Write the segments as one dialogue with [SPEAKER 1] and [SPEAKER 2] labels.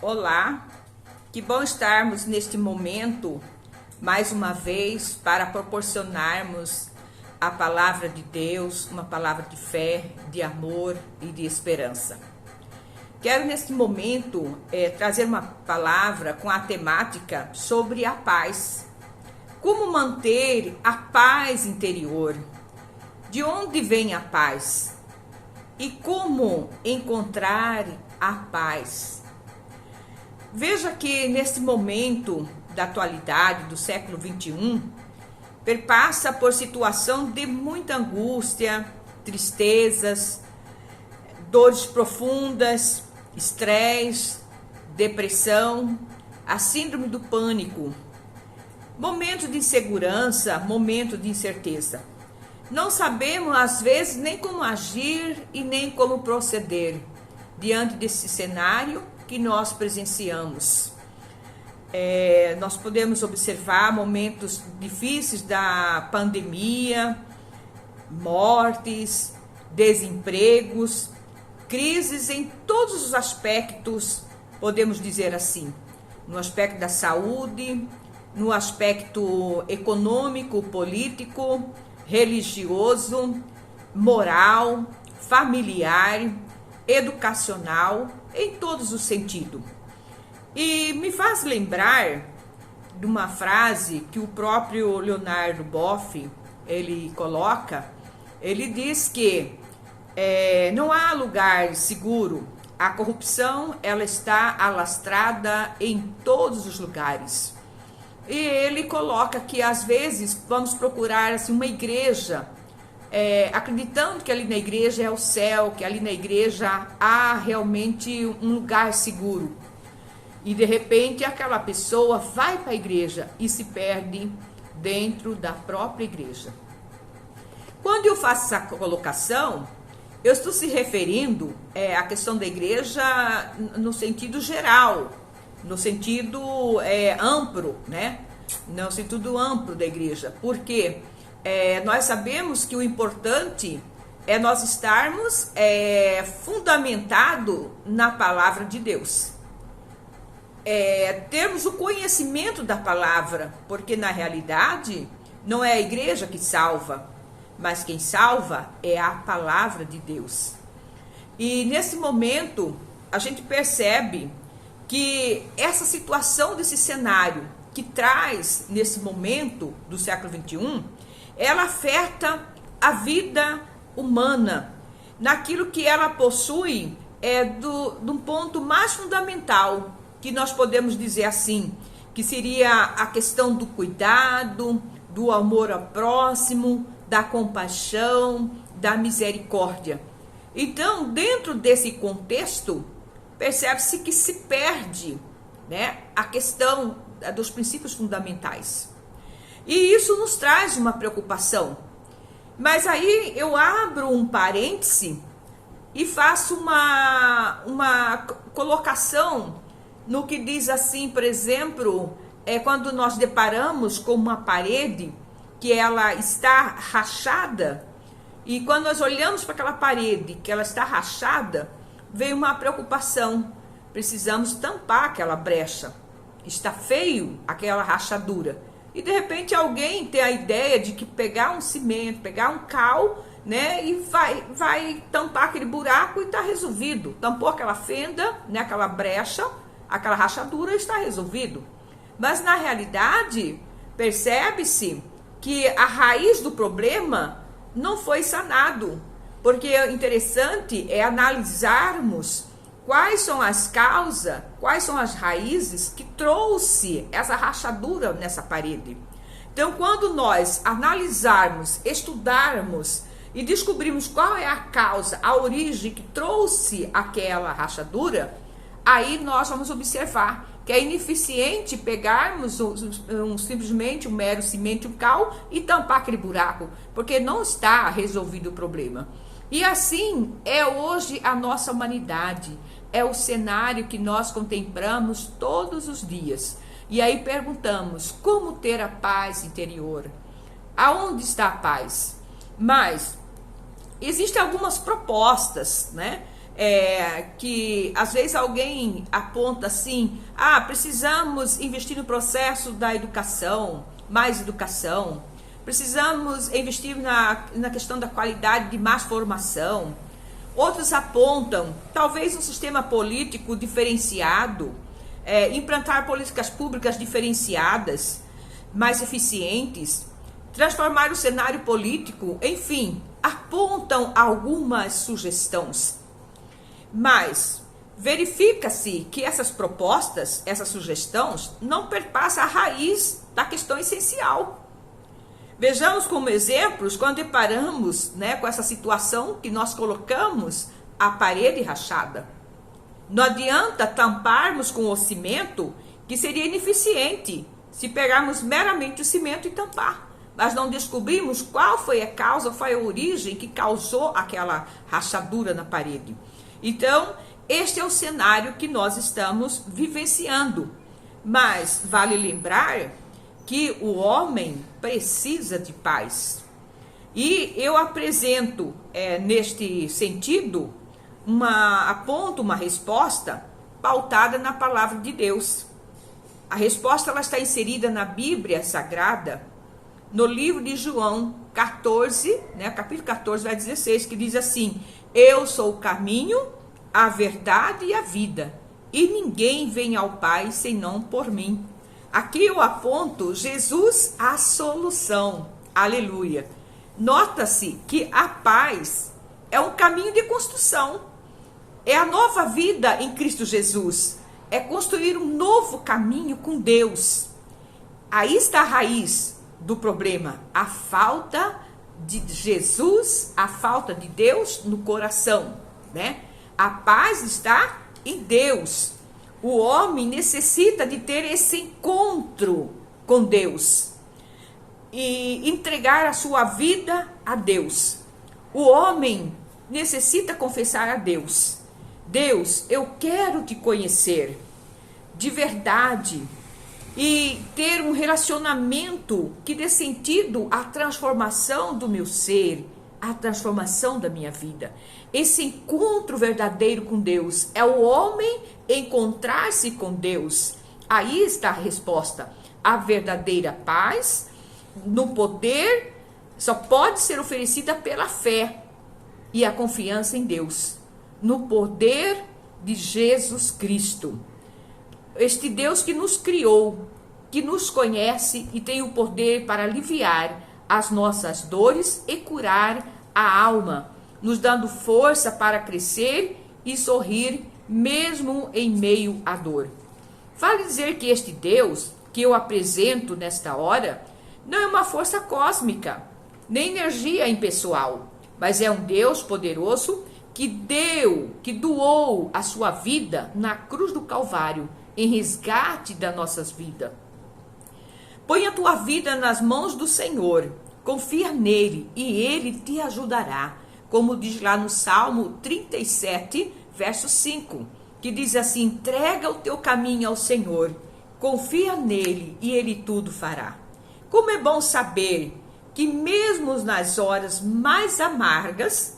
[SPEAKER 1] Olá, que bom estarmos neste momento, mais uma vez, para proporcionarmos a palavra de Deus, uma palavra de fé, de amor e de esperança. Quero neste momento trazer uma palavra com a temática sobre a paz. Como manter a paz interior? De onde vem a paz? E como encontrar a paz? Veja que neste momento da atualidade, do século 21, perpassa por situação de muita angústia, tristezas, dores profundas, estresse, depressão, a síndrome do pânico, momento de insegurança, momento de incerteza. Não sabemos, às vezes, nem como agir e nem como proceder diante desse cenário que nós presenciamos. Nós podemos observar momentos difíceis da pandemia, mortes, desempregos, crises em todos os aspectos, podemos dizer assim, no aspecto da saúde, no aspecto econômico, político, religioso, moral, familiar, educacional, em todos os sentidos. E me faz lembrar de uma frase que o próprio Leonardo Boff, ele coloca, ele diz que não há lugar seguro, a corrupção ela está alastrada em todos os lugares. E ele coloca que às vezes vamos procurar assim, uma igreja, acreditando que ali na igreja é o céu, que ali na igreja há realmente um lugar seguro. E de repente aquela pessoa vai para a igreja e se perde dentro da própria igreja. Quando eu faço essa colocação, eu estou se referindo à questão da igreja no sentido geral, no sentido amplo, né? No sentido amplo da igreja. Porque nós sabemos que o importante é nós estarmos fundamentados na palavra de Deus. Termos o conhecimento da palavra, porque na realidade não é a igreja que salva, mas quem salva é a palavra de Deus. E nesse momento a gente percebe que essa situação desse cenário que traz nesse momento do século 21, ela afeta a vida humana, naquilo que ela possui de um ponto mais fundamental, que nós podemos dizer assim, que seria a questão do cuidado, do amor ao próximo, da compaixão, da misericórdia. Então, dentro desse contexto, percebe-se que se perde, né, a questão dos princípios fundamentais. E isso nos traz uma preocupação. Mas aí eu abro um parêntese e faço uma colocação no que diz assim, por exemplo, quando nós deparamos com uma parede que ela está rachada, e quando nós olhamos para aquela parede que ela está rachada, vem uma preocupação. Precisamos tampar aquela brecha. Está feio aquela rachadura. E de repente alguém tem a ideia de que pegar um cimento, pegar um cal, né, e vai tampar aquele buraco e está resolvido. Tampou aquela fenda, né, aquela brecha, aquela rachadura, está resolvido. Mas na realidade, percebe-se que a raiz do problema não foi sanado. Porque o interessante é analisarmos quais são as causas, quais são as raízes que trouxe essa rachadura nessa parede. Então, quando nós analisarmos, estudarmos e descobrirmos qual é a causa, a origem que trouxe aquela rachadura, aí nós vamos observar que é ineficiente pegarmos simplesmente um mero cimento, um cal e tampar aquele buraco, porque não está resolvido o problema. E assim é hoje a nossa humanidade, é o cenário que nós contemplamos todos os dias. E aí perguntamos, como ter a paz interior? Aonde está a paz? Mas existem algumas propostas, né? que às vezes alguém aponta assim, precisamos investir no processo da educação, mais educação, precisamos investir na questão da qualidade de mais formação. Outros apontam, talvez um sistema político diferenciado, implantar políticas públicas diferenciadas, mais eficientes, transformar o cenário político, enfim, apontam algumas sugestões. Mas verifica-se que essas propostas, essas sugestões, não perpassam a raiz da questão essencial. Vejamos como exemplos quando deparamos, com essa situação que nós colocamos a parede rachada. Não adianta tamparmos com o cimento, que seria ineficiente se pegarmos meramente o cimento e tampar. Mas não descobrimos qual foi a causa, foi a origem que causou aquela rachadura na parede. Então, este é o cenário que nós estamos vivenciando. Mas vale lembrar que o homem precisa de paz. E eu apresento, neste sentido, aponto uma resposta pautada na palavra de Deus. A resposta ela está inserida na Bíblia Sagrada, no livro de João 14, capítulo 14, verso 16, que diz assim: eu sou o caminho, a verdade e a vida, e ninguém vem ao Pai senão por mim. Aqui eu aponto Jesus a solução. Aleluia. Nota-se que a paz é um caminho de construção. É a nova vida em Cristo Jesus. É construir um novo caminho com Deus. Aí está a raiz do problema. A falta de Jesus, a falta de Deus no coração, A paz está em Deus. O homem necessita de ter esse encontro com Deus e entregar a sua vida a Deus. O homem necessita confessar a Deus: Deus, eu quero te conhecer de verdade e ter um relacionamento que dê sentido à transformação do meu ser, à transformação da minha vida. Esse encontro verdadeiro com Deus é o homem encontrar-se com Deus. Aí está a resposta. A verdadeira paz no poder só pode ser oferecida pela fé e a confiança em Deus, no poder de Jesus Cristo. Este Deus que nos criou, que nos conhece e tem o poder para aliviar as nossas dores e curar a alma, nos dando força para crescer e sorrir mesmo em meio à dor. Vale dizer que este Deus que eu apresento nesta hora não é uma força cósmica, nem energia impessoal, mas é um Deus poderoso que doou a sua vida na cruz do Calvário, em resgate das nossas vidas. Põe a tua vida nas mãos do Senhor, confia nele e ele te ajudará, como diz lá no Salmo 37, verso 5, que diz assim: entrega o teu caminho ao Senhor, confia nele e ele tudo fará. Como é bom saber que mesmo nas horas mais amargas,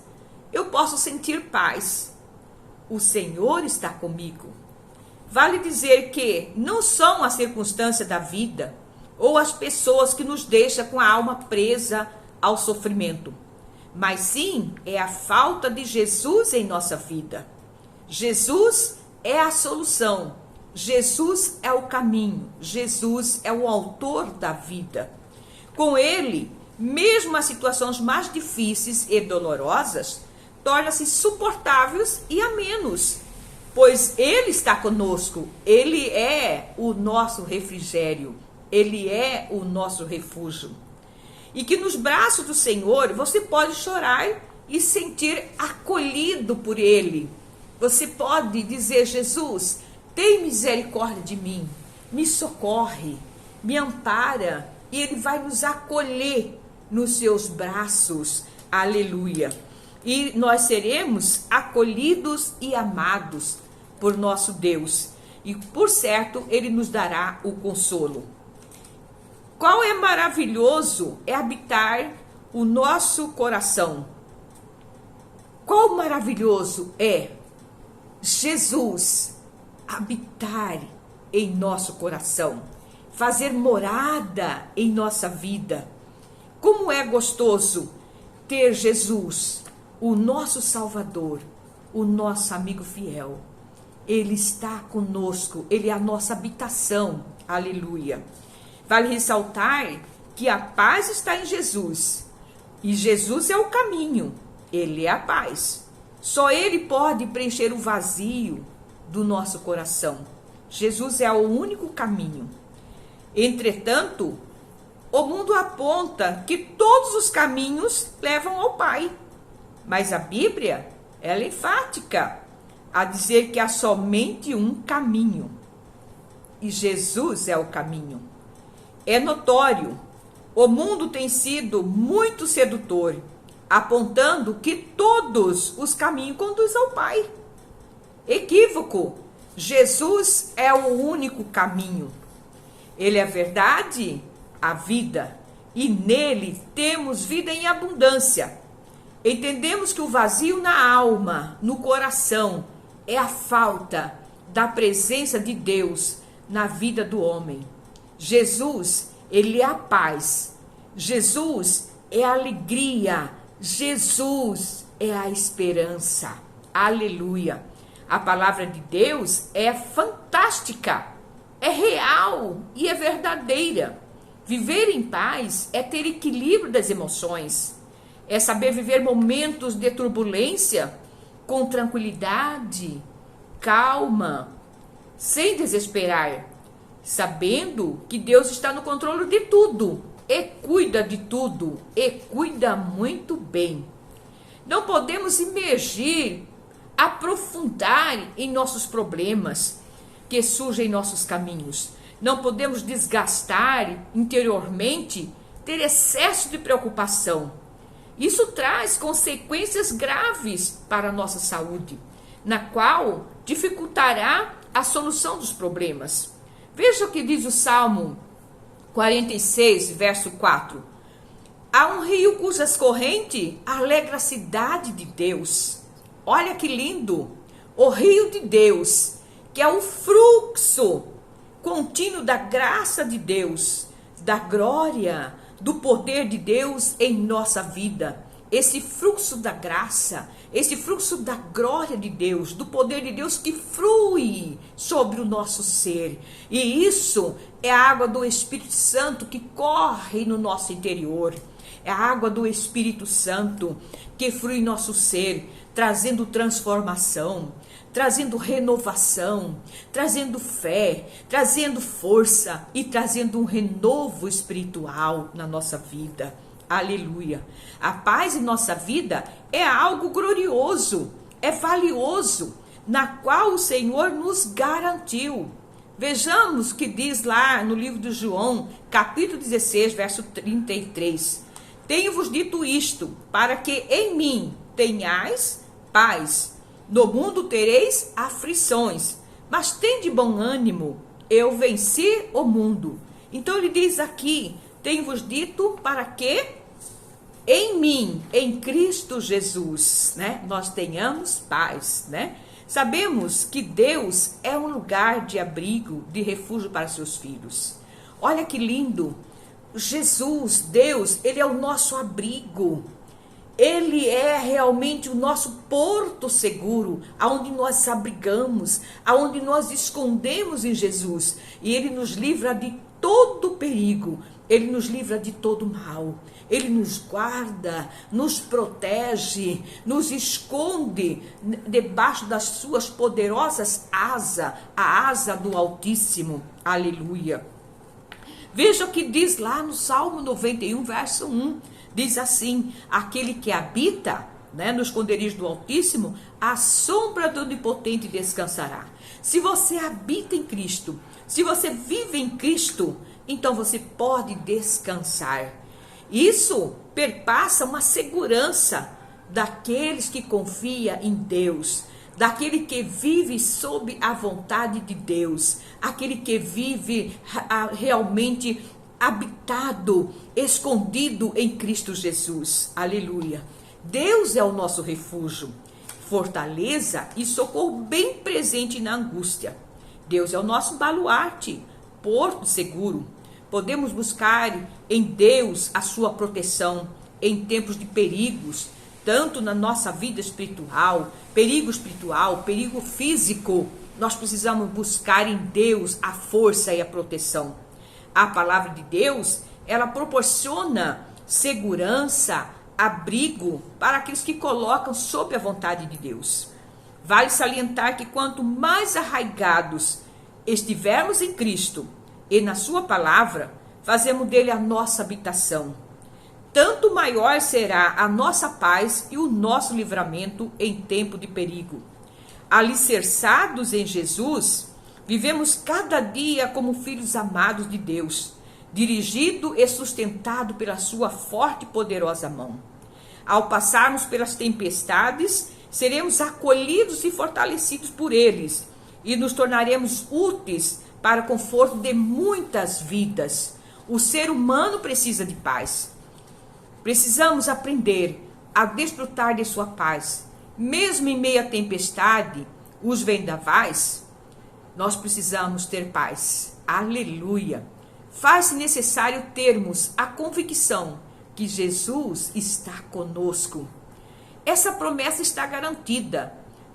[SPEAKER 1] eu posso sentir paz. O Senhor está comigo. Vale dizer que não são as circunstâncias da vida ou as pessoas que nos deixam com a alma presa ao sofrimento, mas sim é a falta de Jesus em nossa vida. Jesus é a solução, Jesus é o caminho, Jesus é o autor da vida. Com ele, mesmo as situações mais difíceis e dolorosas tornam-se suportáveis e amenos, pois ele está conosco, ele é o nosso refrigério, ele é o nosso refúgio. E que nos braços do Senhor você pode chorar e sentir acolhido por ele. Você pode dizer: Jesus, tem misericórdia de mim, me socorre, me ampara, e ele vai nos acolher nos seus braços. Aleluia. E nós seremos acolhidos e amados por nosso Deus. E por certo, ele nos dará o consolo. Qual é maravilhoso é habitar o nosso coração. Qual maravilhoso é Jesus habitar em nosso coração, fazer morada em nossa vida. Como é gostoso ter Jesus, o nosso Salvador, o nosso amigo fiel. Ele está conosco, ele é a nossa habitação. Aleluia. Vale ressaltar que a paz está em Jesus. E Jesus é o caminho, ele é a paz. Só ele pode preencher o vazio do nosso coração. Jesus é o único caminho. Entretanto, o mundo aponta que todos os caminhos levam ao Pai. Mas a Bíblia, ela é enfática a dizer que há somente um caminho. E Jesus é o caminho. É notório, o mundo tem sido muito sedutor, apontando que todos os caminhos conduzem ao Pai. Equívoco. Jesus é o único caminho. Ele é a verdade, a vida, e nele temos vida em abundância. Entendemos que o vazio na alma, no coração, é a falta da presença de Deus na vida do homem. Jesus, ele é a paz. Jesus é a alegria. Jesus é a esperança. Aleluia. A palavra de Deus é fantástica, é real e é verdadeira. Viver em paz é ter equilíbrio das emoções, é saber viver momentos de turbulência com tranquilidade, calma, sem desesperar, sabendo que Deus está no controle de tudo e cuida de tudo e cuida muito bem. Não podemos imergir, aprofundar em nossos problemas que surgem em nossos caminhos. Não podemos desgastar interiormente, ter excesso de preocupação. Isso traz consequências graves para a nossa saúde, na qual dificultará a solução dos problemas. Veja o que diz o Salmo 46, verso 4. Há um rio cujas correntes alegra a cidade de Deus. Olha que lindo! O rio de Deus, que é o fluxo contínuo da graça de Deus, da glória, do poder de Deus em nossa vida. Esse fluxo da graça, esse fluxo da glória de Deus, do poder de Deus que flui sobre o nosso ser. E isso é a água do Espírito Santo que corre no nosso interior. É a água do Espírito Santo que flui em nosso ser, trazendo transformação, trazendo renovação, trazendo fé, trazendo força e trazendo um renovo espiritual na nossa vida. Aleluia. A paz em nossa vida é algo glorioso, é valioso, na qual o Senhor nos garantiu. Vejamos o que diz lá no livro de João, capítulo 16, verso 33. Tenho-vos dito isto, para que em mim tenhais paz. No mundo tereis aflições, mas tende bom ânimo, eu venci o mundo. Então ele diz aqui, tenho-vos dito para que em mim, em Cristo Jesus, né, nós tenhamos paz, né? Sabemos que Deus é um lugar de abrigo, de refúgio para seus filhos. Olha que lindo, Jesus, Deus, ele é o nosso abrigo. Ele é realmente o nosso porto seguro, aonde nós abrigamos, aonde nós escondemos em Jesus. E ele nos livra de todo perigo, ele nos livra de todo mal. Ele nos guarda, nos protege, nos esconde debaixo das suas poderosas asas, a asa do Altíssimo. Aleluia. Veja o que diz lá no Salmo 91, verso 1. Diz assim, aquele que habita, né, no esconderijo do Altíssimo, a sombra do Onipotente descansará. Se você habita em Cristo, se você vive em Cristo, então você pode descansar. Isso perpassa uma segurança daqueles que confiam em Deus, daquele que vive sob a vontade de Deus, aquele que vive realmente habitado, escondido em Cristo Jesus. Aleluia. Deus é o nosso refúgio, fortaleza e socorro bem presente na angústia. Deus é o nosso baluarte, porto seguro. Podemos buscar em Deus a sua proteção em tempos de perigos, tanto na nossa vida espiritual, perigo físico. Nós precisamos buscar em Deus a força e a proteção. A palavra de Deus, ela proporciona segurança, abrigo para aqueles que colocam sob a vontade de Deus. Vale salientar que quanto mais arraigados estivermos em Cristo e na sua palavra, fazemos dele a nossa habitação, tanto maior será a nossa paz e o nosso livramento em tempo de perigo. Alicerçados em Jesus, vivemos cada dia como filhos amados de Deus, dirigido e sustentado pela sua forte e poderosa mão. Ao passarmos pelas tempestades, seremos acolhidos e fortalecidos por eles e nos tornaremos úteis para o conforto de muitas vidas. O ser humano precisa de paz. Precisamos aprender a desfrutar de sua paz. Mesmo em meio à tempestade, os vendavais, nós precisamos ter paz. Aleluia! Faz-se necessário termos a convicção que Jesus está conosco. Essa promessa está garantida.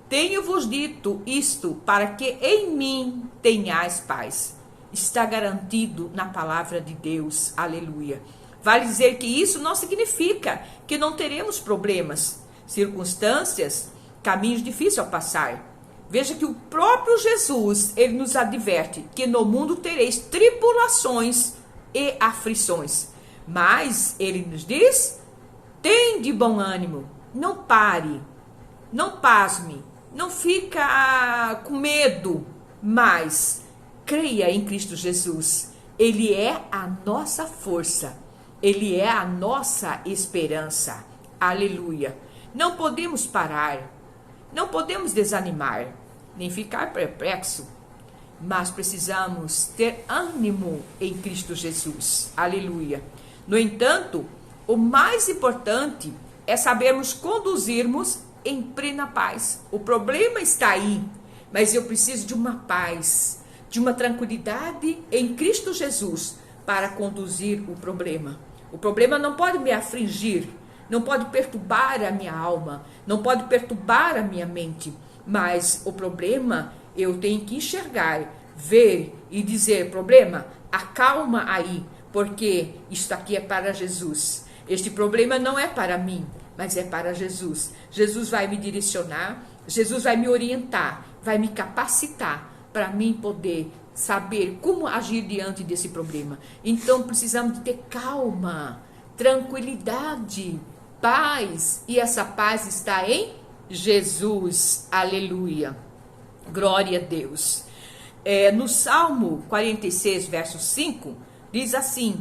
[SPEAKER 1] Tenho-vos dito isto para que em mim tenhais paz. Está garantido na palavra de Deus. Aleluia! Vale dizer que isso não significa que não teremos problemas, circunstâncias, caminhos difíceis ao passar. Veja que o próprio Jesus, ele nos adverte que no mundo tereis tribulações e aflições. Mas ele nos diz, tem de bom ânimo, não pare, não pasme, não fica com medo, mas creia em Cristo Jesus. Ele é a nossa força, ele é a nossa esperança. Aleluia! Não podemos parar, não podemos desanimar, nem ficar perplexo, mas precisamos ter ânimo em Cristo Jesus. Aleluia! No entanto, o mais importante é sabermos conduzirmos em plena paz. O problema está aí, mas eu preciso de uma paz, de uma tranquilidade em Cristo Jesus para conduzir o problema. O problema não pode me afligir, não pode perturbar a minha alma, não pode perturbar a minha mente, mas o problema eu tenho que enxergar, ver e dizer, problema, acalma aí, porque isto aqui é para Jesus. Este problema não é para mim, mas é para Jesus. Jesus vai me direcionar, Jesus vai me orientar, vai me capacitar para mim poder saber como agir diante desse problema. Então precisamos de ter calma, tranquilidade, paz, e essa paz está em Jesus. Aleluia! Glória a Deus! No Salmo 46, verso 5, diz assim: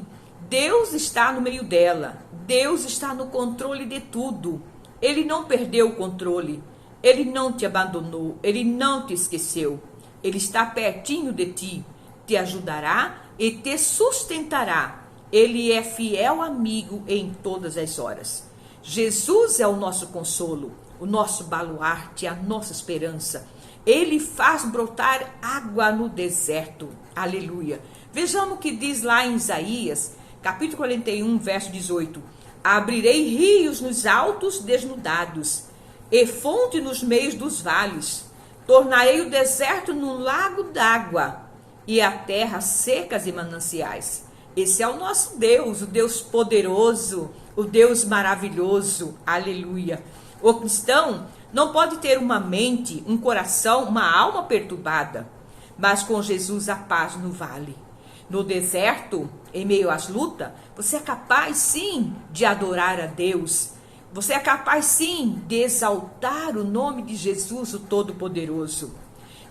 [SPEAKER 1] Deus está no meio dela, Deus está no controle de tudo. Ele não perdeu o controle, Ele não te abandonou, Ele não te esqueceu. Ele está pertinho de ti, te ajudará e te sustentará. Ele é fiel amigo em todas as horas. Jesus é o nosso consolo, o nosso baluarte, a nossa esperança. Ele faz brotar água no deserto. Aleluia! Vejamos o que diz lá em Isaías, capítulo 41, verso 18. Abrirei rios nos altos desnudados, e fonte nos meios dos vales. Tornarei o deserto num lago d'água, e a terra secas e mananciais. Esse é o nosso Deus, o Deus poderoso, o Deus maravilhoso. Aleluia! O cristão não pode ter uma mente, um coração, uma alma perturbada, mas com Jesus a paz no vale. No deserto, em meio às lutas, você é capaz sim de adorar a Deus. Você é capaz sim de exaltar o nome de Jesus, o Todo-Poderoso.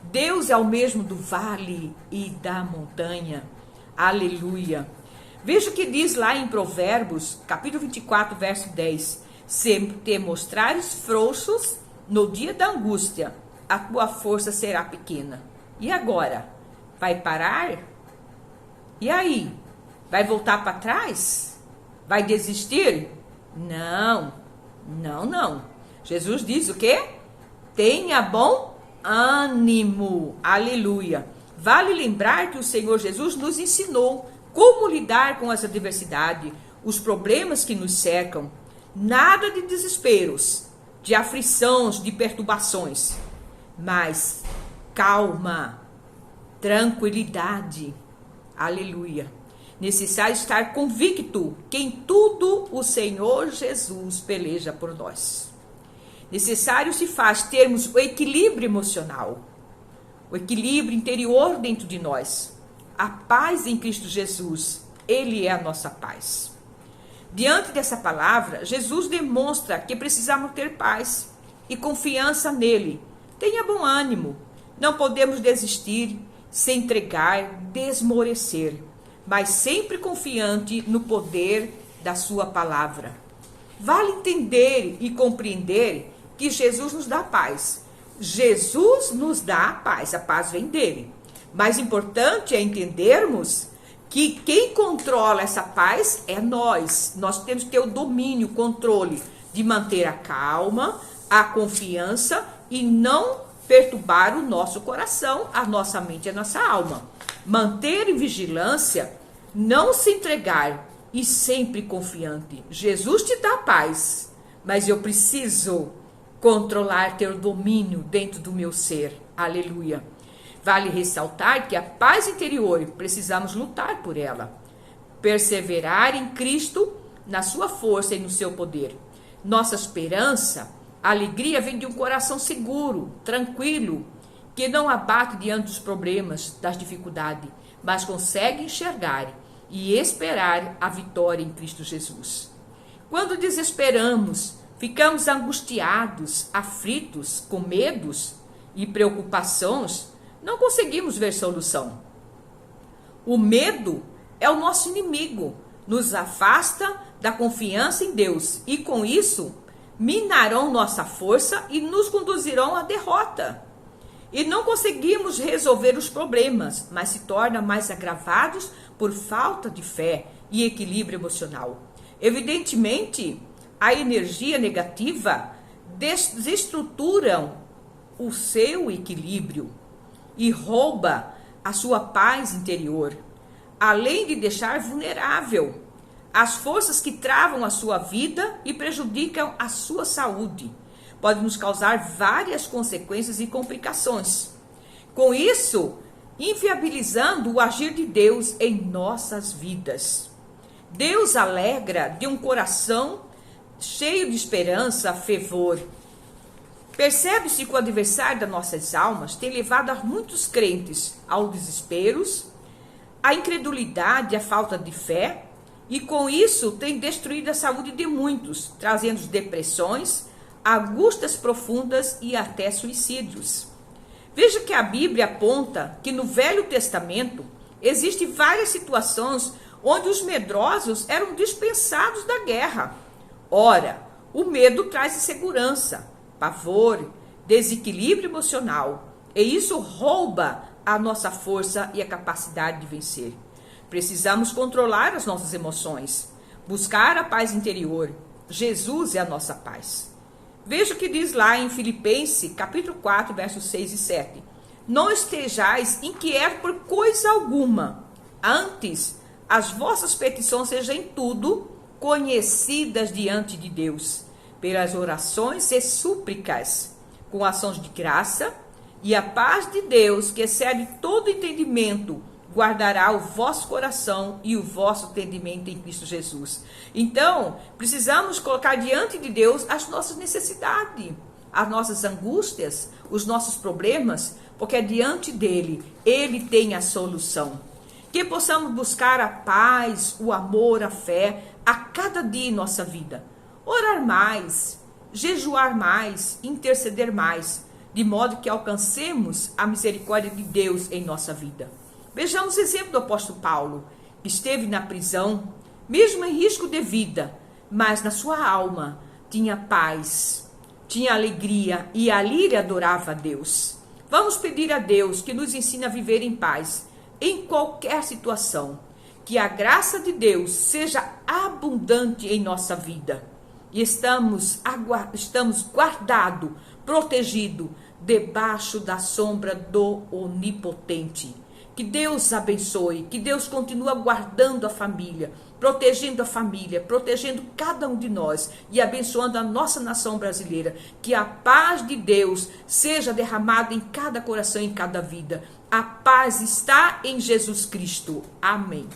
[SPEAKER 1] Deus é o mesmo do vale e da montanha. Aleluia! Veja o que diz lá em Provérbios, capítulo 24, verso 10. Se te mostrares frouxos no dia da angústia, a tua força será pequena. E agora? Vai parar? E aí? Vai voltar para trás? Vai desistir? Não, não, não. Jesus diz o quê? tenha bom ânimo. Aleluia. Vale lembrar que o Senhor Jesus nos ensinou como lidar com essa adversidade, os problemas que nos cercam. Nada de desesperos, de aflições, de perturbações, mas calma, tranquilidade. Aleluia. Necessário estar convicto que em tudo o Senhor Jesus peleja por nós. Necessário se faz termos o equilíbrio emocional, o equilíbrio interior dentro de nós. A paz em Cristo Jesus, Ele é a nossa paz. Diante dessa palavra, Jesus demonstra que precisamos ter paz e confiança nele. Tenha bom ânimo. Não podemos desistir, se entregar, desmorecer, mas sempre confiante no poder da sua palavra. Vale entender e compreender que Jesus nos dá paz. Jesus nos dá a paz vem dele. Mais importante é entendermos que quem controla essa paz é nós. Nós temos que ter o domínio, o controle de manter a calma, a confiança e não perturbar o nosso coração, a nossa mente e a nossa alma. Manter em vigilância, não se entregar e sempre confiante. Jesus te dá paz, mas eu preciso controlar, ter o domínio dentro do meu ser. Aleluia. Vale ressaltar que a paz interior, precisamos lutar por ela. Perseverar em Cristo, na sua força e no seu poder. Nossa esperança, a alegria vem de um coração seguro, tranquilo, que não abate diante dos problemas, das dificuldades, mas consegue enxergar e esperar a vitória em Cristo Jesus. Quando desesperamos, ficamos angustiados, aflitos, com medos e preocupações, não conseguimos ver solução. O medo é o nosso inimigo, nos afasta da confiança em Deus e com isso minarão nossa força e nos conduzirão à derrota. E não conseguimos resolver os problemas, mas se tornam mais agravados por falta de fé e equilíbrio emocional. Evidentemente, a energia negativa desestruturam o seu equilíbrio e rouba a sua paz interior, além de deixar vulnerável as forças que travam a sua vida e prejudicam a sua saúde. Pode nos causar várias consequências e complicações. Com isso, inviabilizando o agir de Deus em nossas vidas. Deus alegra de um coração cheio de esperança, fervor. Percebe-se que o adversário das nossas almas tem levado a muitos crentes ao desespero, à incredulidade, à falta de fé, e com isso tem destruído a saúde de muitos, trazendo depressões, angústias profundas e até suicídios. Veja que a Bíblia aponta que no Velho Testamento existem várias situações onde os medrosos eram dispensados da guerra. Ora, o medo traz insegurança, pavor, desequilíbrio emocional, e isso rouba a nossa força e a capacidade de vencer. Precisamos controlar as nossas emoções, buscar a paz interior. Jesus é a nossa paz. Veja o que diz lá em Filipenses, capítulo 4, versos 6 e 7. Não estejais inquietos por coisa alguma, antes as vossas petições sejam em tudo conhecidas diante de Deus, pelas orações e súplicas, com ações de graça, e a paz de Deus, que excede todo entendimento, guardará o vosso coração e o vosso entendimento em Cristo Jesus. Então, precisamos colocar diante de Deus as nossas necessidades, as nossas angústias, os nossos problemas, porque diante dele, ele tem a solução. Que possamos buscar a paz, o amor, a fé, a cada dia em nossa vida. Orar mais, jejuar mais, interceder mais, de modo que alcancemos a misericórdia de Deus em nossa vida. Vejamos o exemplo do apóstolo Paulo. Esteve na prisão, mesmo em risco de vida, mas na sua alma tinha paz, tinha alegria e ali ele adorava a Deus. Vamos pedir a Deus que nos ensine a viver em paz, em qualquer situação. Que a graça de Deus seja abundante em nossa vida. E estamos guardados protegido debaixo da sombra do Onipotente. Que Deus abençoe, que Deus continue guardando a família, protegendo cada um de nós e abençoando a nossa nação brasileira. Que a paz de Deus seja derramada em cada coração, em cada vida. A paz está em Jesus Cristo. Amém.